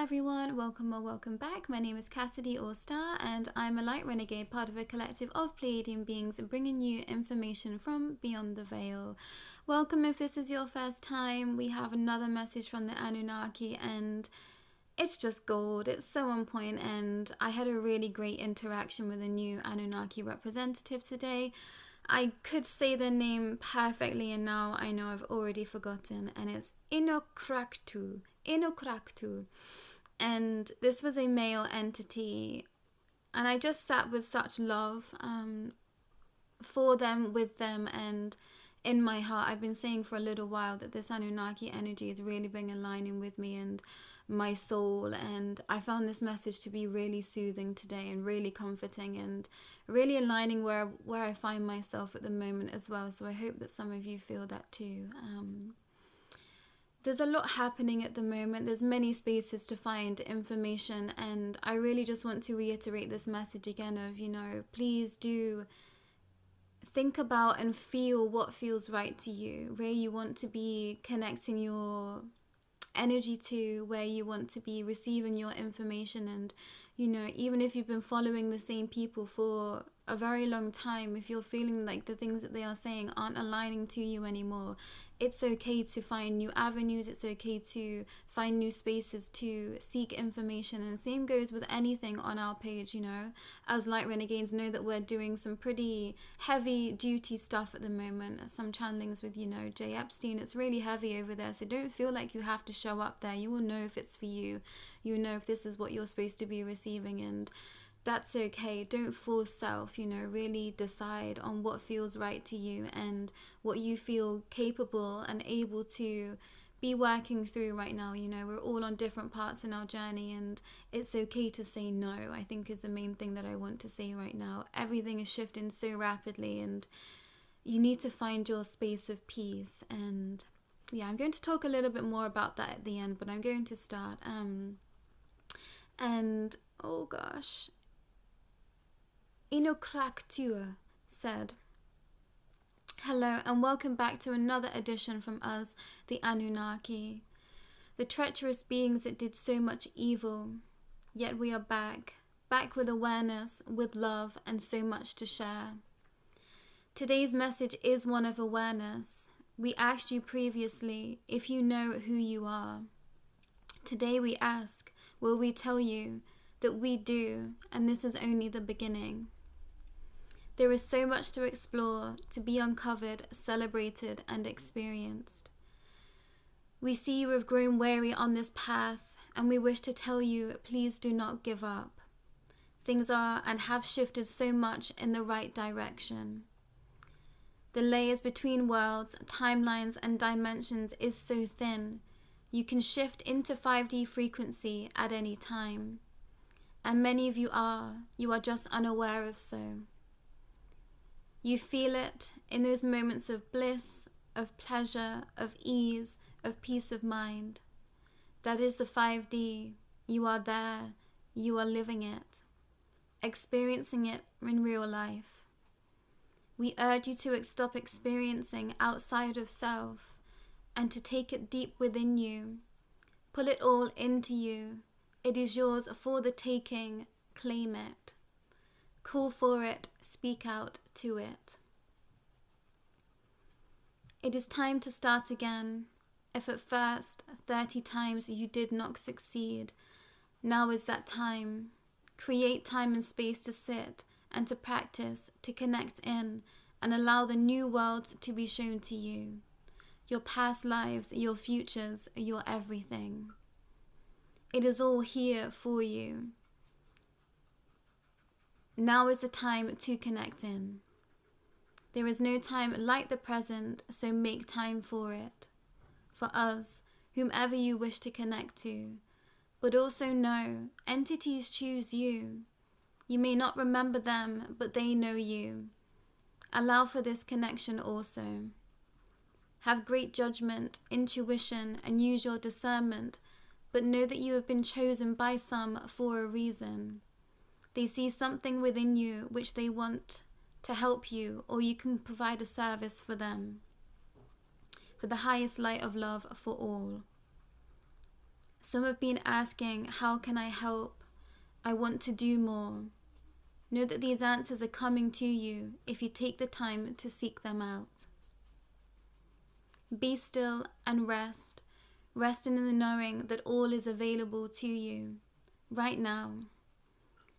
everyone, welcome or welcome back. My name is Cassidy or Starr, and I'm a light renegade, part of a collective of Pleiadian beings bringing you information from beyond the veil. Welcome if this is your first time. We have another message from the Anunnaki, and it's just gold. It's so on point, and I had a really great interaction with a new Anunnaki representative today. I could say their name perfectly, and now I know I've already forgotten, and it's Inokraktu. And this was a male entity, and I just sat with such love for them, with them, and in my heart I've been saying for a little while that this Anunnaki energy has really been aligning with me and my soul, and I found this message to be really soothing today and really comforting and really aligning where I find myself at the moment as well. So I hope that some of you feel that too. There's a lot happening at the moment. There's many spaces to find information, and I really just want to reiterate this message again of, please do think about and feel what feels right to you, where you want to be connecting your energy to, where you want to be receiving your information. And even if you've been following the same people for a very long time, if you're feeling like the things that they are saying aren't aligning to you anymore, it's okay to find new avenues. It's okay to find new spaces to seek information. And the same goes with anything on our page. As light renegades, know that we're doing some pretty heavy duty stuff at the moment. Some channelings with Jay Epstein. It's really heavy over there, so don't feel like you have to show up there. You will know if it's for you. You know if this is what you're supposed to be receiving, and that's okay. Don't force self, really decide on what feels right to you and what you feel capable and able to be working through right now. We're all on different parts in our journey, and it's okay to say no, I think, is the main thing that I want to say right now. Everything is shifting so rapidly, and you need to find your space of peace. And yeah, I'm going to talk a little bit more about that at the end, but I'm going to start. And oh gosh, Inokraktua said, "Hello and welcome back to another edition from us, the Anunnaki, the treacherous beings that did so much evil. Yet we are back with awareness, with love, and so much to share. Today's message is one of awareness. We asked you previously if you know who you are. Today we ask, will we tell you that we do, and this is only the beginning. There is so much to explore, to be uncovered, celebrated, and experienced. We see you have grown weary on this path, and we wish to tell you, please do not give up. Things are and have shifted so much in the right direction. The layers between worlds, timelines, and dimensions is so thin, you can shift into 5D frequency at any time. And many of you are just unaware of so. You feel it in those moments of bliss, of pleasure, of ease, of peace of mind. That is the 5D. You are there. You are living it, experiencing it in real life. We urge you to stop experiencing outside of self and to take it deep within you. Pull it all into you. It is yours for the taking. Claim it. Call for it. Speak out to it. It is time to start again. If at first 30 times you did not succeed, now is that time. Create time and space to sit and to practice, to connect in, and allow the new world to be shown to you. Your past lives, your futures, your everything. It is all here for you. Now is the time to connect in. There is no time like the present, so make time for it. For us, whomever you wish to connect to. But also know, entities choose you. You may not remember them, but they know you. Allow for this connection also. Have great judgment, intuition, and use your discernment, but know that you have been chosen by some for a reason. They see something within you which they want to help you, or you can provide a service for them, for the highest light of love for all. Some have been asking, how can I help? I want to do more. Know that these answers are coming to you if you take the time to seek them out. Be still and rest. Rest in the knowing that all is available to you right now.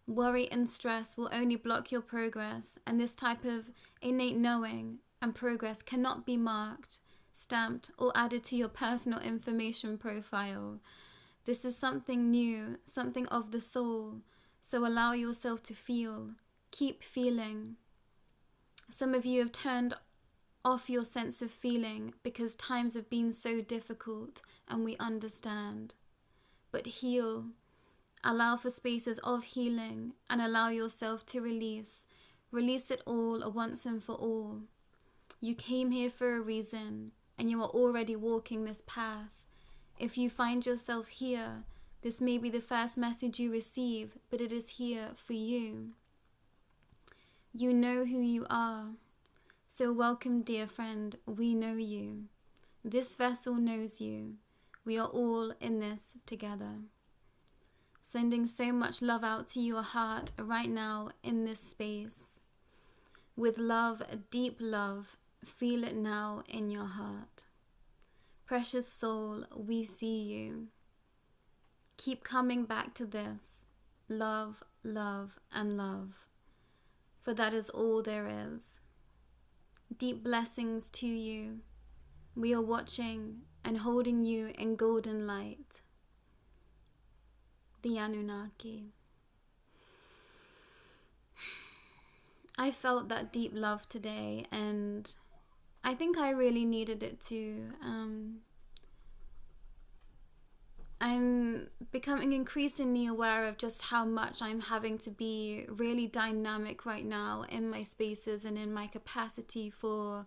Worry and stress will only block your progress, and this type of innate knowing and progress cannot be marked, stamped, or added to your personal information profile. This is something new, something of the soul, so allow yourself to feel. Keep feeling. Some of you have turned off your sense of feeling because times have been so difficult, and we understand. But heal. Allow for spaces of healing and allow yourself to release. Release it all once and for all. You came here for a reason and you are already walking this path. If you find yourself here, this may be the first message you receive, but it is here for you. You know who you are. So welcome, dear friend. We know you. This vessel knows you. We are all in this together. Sending so much love out to your heart right now in this space. With love, deep love, feel it now in your heart. Precious soul, we see you. Keep coming back to this. Love, love, and love. For that is all there is. Deep blessings to you. We are watching and holding you in golden light. The Anunnaki. I felt that deep love today, and I think I really needed it too. I'm becoming increasingly aware of just how much I'm having to be really dynamic right now in my spaces and in my capacity for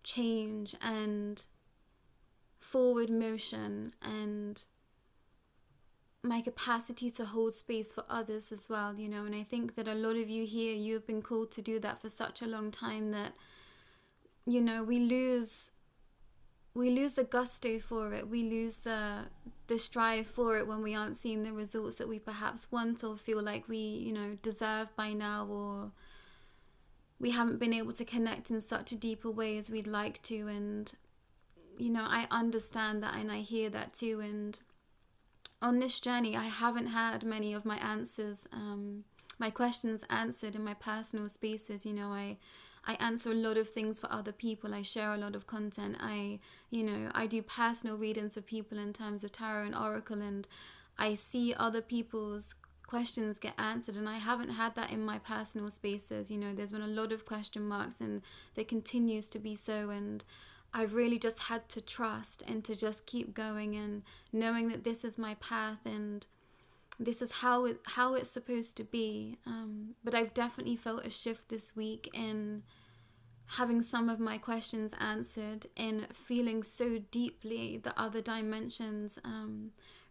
change and forward motion, and my capacity to hold space for others as well, you know. And I think that a lot of you here, you have been called to do that for such a long time that, you know, we lose the gusto for it. We lose the strive for it when we aren't seeing the results that we perhaps want or feel like we, you know, deserve by now, or we haven't been able to connect in such a deeper way as we'd like to. And, you know, I understand that and I hear that too. And on this journey, I haven't had many of my answers, my questions answered in my personal spaces. You know, I answer a lot of things for other people. I share a lot of content. I do personal readings for people in terms of tarot and oracle, and I see other people's questions get answered, and I haven't had that in my personal spaces. You know, there's been a lot of question marks, and there continues to be so, and I've really just had to trust and to just keep going and knowing that this is my path and this is how it's supposed to be. But I've definitely felt a shift this week in having some of my questions answered, in feeling so deeply the other dimensions,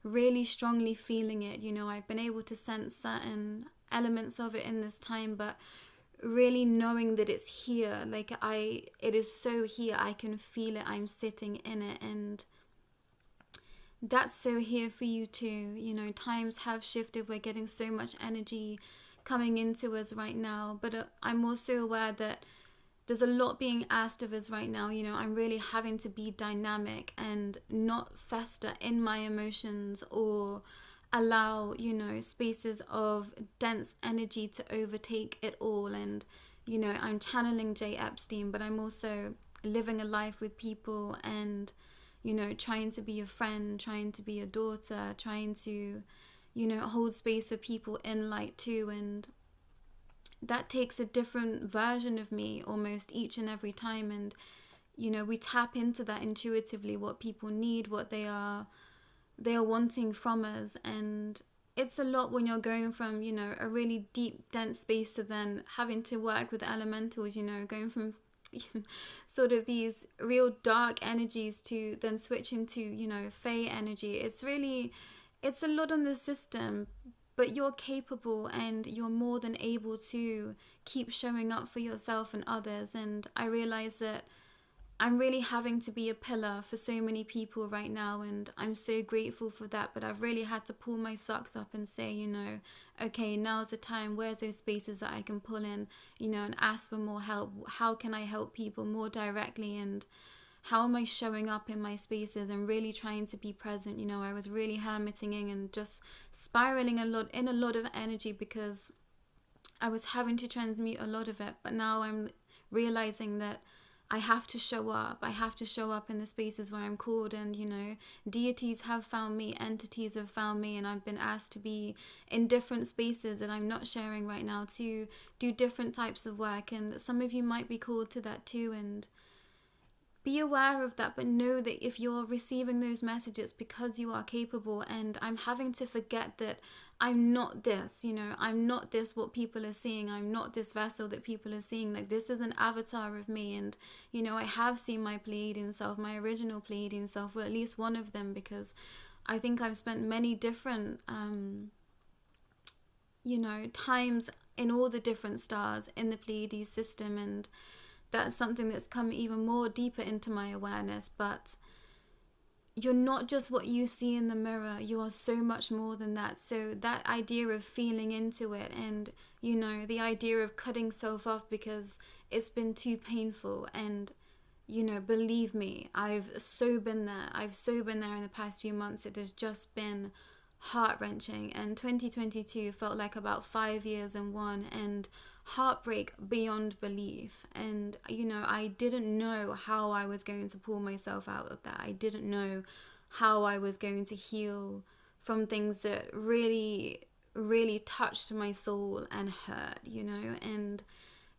really strongly feeling it. You know, I've been able to sense certain elements of it in this time, but really knowing that it's here, like it is so here, I can feel it, I'm sitting in it, and that's so here for you too. You know, times have shifted, we're getting so much energy coming into us right now, but I'm also aware that there's a lot being asked of us right now. You know, I'm really having to be dynamic and not fester in my emotions or allow, you know, spaces of dense energy to overtake it all. And, you know, I'm channeling Jay Epstein, but I'm also living a life with people and, you know, trying to be a friend, trying to be a daughter, trying to, you know, hold space for people in light too. And that takes a different version of me almost each and every time. And, you know, we tap into that intuitively, what people need, what they are wanting from us. And it's a lot when you're going from, you know, a really deep, dense space to then having to work with elementals, you know, going from sort of these real dark energies to then switching to, you know, Fae energy. It's a lot on the system, but you're capable and you're more than able to keep showing up for yourself and others. And I realize that I'm really having to be a pillar for so many people right now, and I'm so grateful for that. But I've really had to pull my socks up and say, okay, now's the time. Where's those spaces that I can pull in, and ask for more help? How can I help people more directly? And how am I showing up in my spaces and really trying to be present? I was really hermiting in and just spiraling a lot of energy because I was having to transmute a lot of it. But now I'm realizing that I have to show up. I have to show up in the spaces where I'm called, and deities have found me, entities have found me, and I've been asked to be in different spaces that I'm not sharing right now to do different types of work. And some of you might be called to that too, and be aware of that, but know that if you're receiving those messages because you are capable. And I'm having to forget that I'm not this, I'm not this what people are seeing. I'm not this vessel that people are seeing. Like, this is an avatar of me. And I have seen my Pleiadian self, my original Pleiadian self, or at least one of them, because I think I've spent many different times in all the different stars in the Pleiades system, and that's something that's come even more deeper into my awareness. But you're not just what you see in the mirror. You are so much more than that. So that idea of feeling into it, and the idea of cutting self off because it's been too painful, and believe me, I've so been there in the past few months. It has just been heart-wrenching, and 2022 felt like about 5 years in one, and heartbreak beyond belief. And I didn't know how I was going to pull myself out of that. I didn't know how I was going to heal from things that really, really touched my soul and hurt, and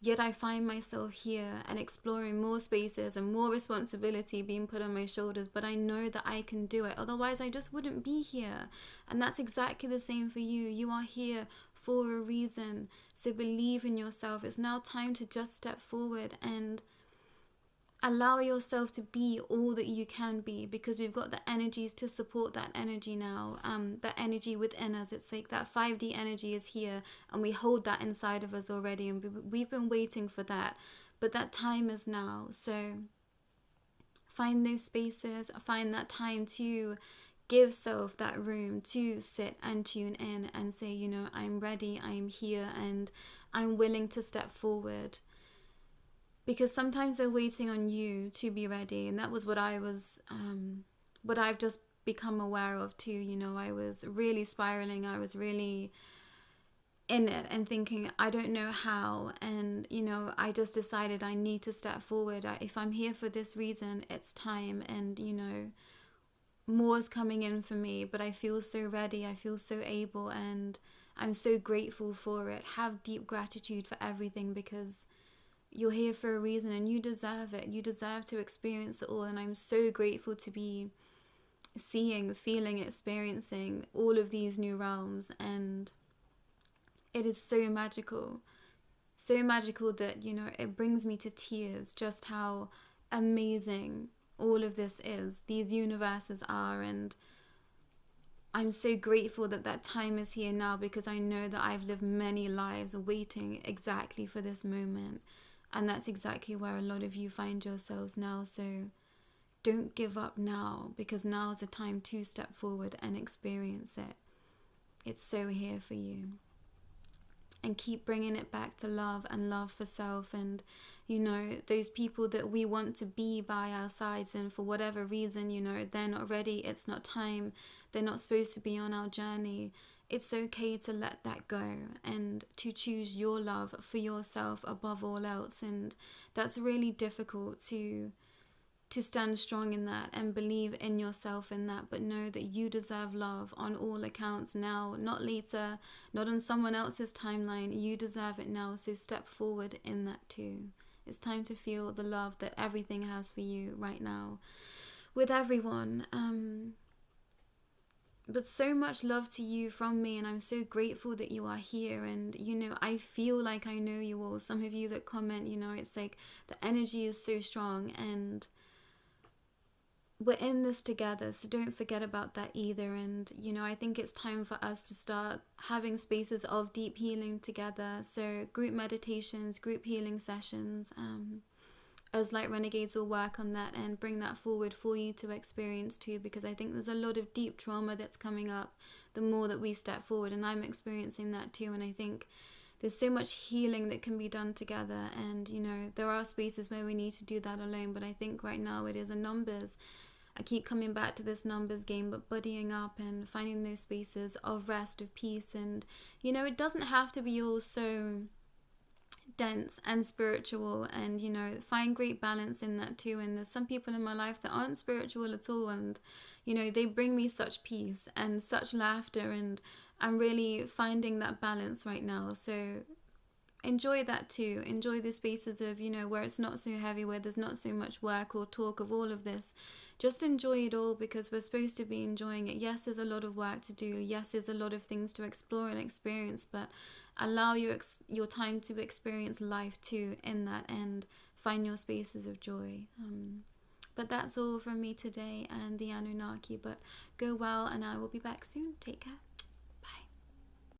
yet I find myself here and exploring more spaces and more responsibility being put on my shoulders. But I know that I can do it. Otherwise, I just wouldn't be here. And that's exactly the same for you. You are here for a reason. So believe in yourself. It's now time to just step forward and allow yourself to be all that you can be, because we've got the energies to support that energy now. That energy within us, it's like that 5D energy is here, and we hold that inside of us already, and we've been waiting for that, but that time is now. So find those spaces, find that time to give self that room to sit and tune in and say, I'm ready, I'm here, and I'm willing to step forward. Because sometimes they're waiting on you to be ready. And that was what what I've just become aware of too. I was really spiraling. I was really in it and thinking, I don't know how. And, I just decided I need to step forward. If I'm here for this reason, it's time. And, more is coming in for me. But I feel so ready. I feel so able. And I'm so grateful for it. Have deep gratitude for everything, because you're here for a reason and you deserve it. You deserve to experience it all. And I'm so grateful to be seeing, feeling, experiencing all of these new realms. And it is so magical that, it brings me to tears just how amazing all of this is. These universes are. And I'm so grateful that that time is here now, because I know that I've lived many lives waiting exactly for this moment. And that's exactly where a lot of you find yourselves now. So don't give up now, because now is the time to step forward and experience it. It's so here for you. And keep bringing it back to love and love for self. And, those people that we want to be by our sides, and for whatever reason, they're not ready. It's not time. They're not supposed to be on our journey. It's okay to let that go and to choose your love for yourself above all else. And that's really difficult to stand strong in that and believe in yourself in that, but know that you deserve love on all accounts now, not later, not on someone else's timeline. You deserve it now. So step forward in that too. It's time to feel the love that everything has for you right now with everyone. But so much love to you from me, and I'm so grateful that you are here. And I feel like I know you all. Some of you that comment, it's like the energy is so strong, and we're in this together, so don't forget about that either. And I think it's time for us to start having spaces of deep healing together. So group meditations, group healing sessions, us Light Renegades will work on that and bring that forward for you to experience too, because I think there's a lot of deep trauma that's coming up the more that we step forward, and I'm experiencing that too. And I think there's so much healing that can be done together, and you know, there are spaces where we need to do that alone, but I think right now it is a numbers. I keep coming back to this numbers game, but buddying up and finding those spaces of rest, of peace. And you know, it doesn't have to be all so dense and spiritual, and you know, find great balance in that too. And there's some people in my life that aren't spiritual at all, and you know, they bring me such peace and such laughter, and I'm really finding that balance right now. So enjoy that too. Enjoy the spaces of, you know, where it's not so heavy, where there's not so much work or talk of all of this. Just enjoy it all, because we're supposed to be enjoying it. Yes, there's a lot of work to do. Yes, there's a lot of things to explore and experience, but allow your time to experience life too in that, and find your spaces of joy. But that's all from me today and the Anunnaki. But go well, and I will be back soon. Take care.